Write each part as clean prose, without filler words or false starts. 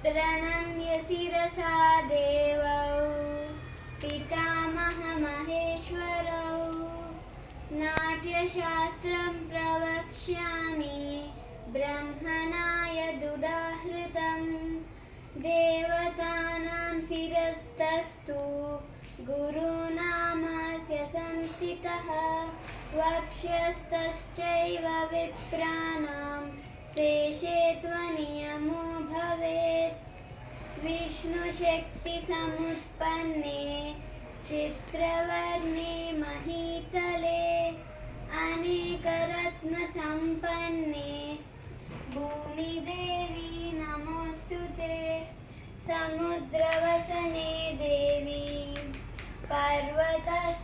प्रणम्य शिरसा देवौ पितामहमहेश्वरौ नाट्यशास्त्रं प्रवक्ष्यामि ब्रह्मणाय दुदाहृतं देवतानां शिरस्तस्तु गुरूणामस्य संस्थितः वक्षस्थश्चैव विप्राणां शेषे त्वनियमो भवेत् विष्णुशक्तिसमुत्पन्ने चित्रवर्णे महीतले अनेकरत्नसम्पन्ने भूमिदेवी नमोऽस्तुते समुद्रवसने देवी पर्वतस्तनमण्डले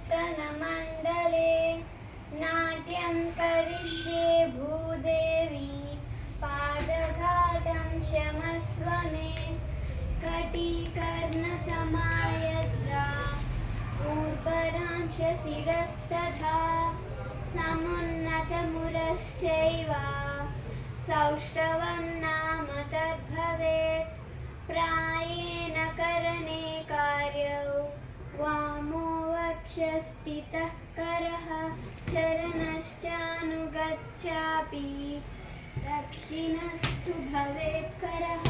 नाट्यं करिष्ये भूदेवी पादघातं क्षमस्व मे कटिकर्णसमायद्रा ऊर्ध्वरांश शिरस्तथा समुन्नतमुरश्चैव सौष्ठवं नाम तद्भवेत् प्रायेण करणे कार्यौ वामो वक्षस्थितः करः चरणश्चानुगच्छापि दक्षिणस्तु भवेत् करः।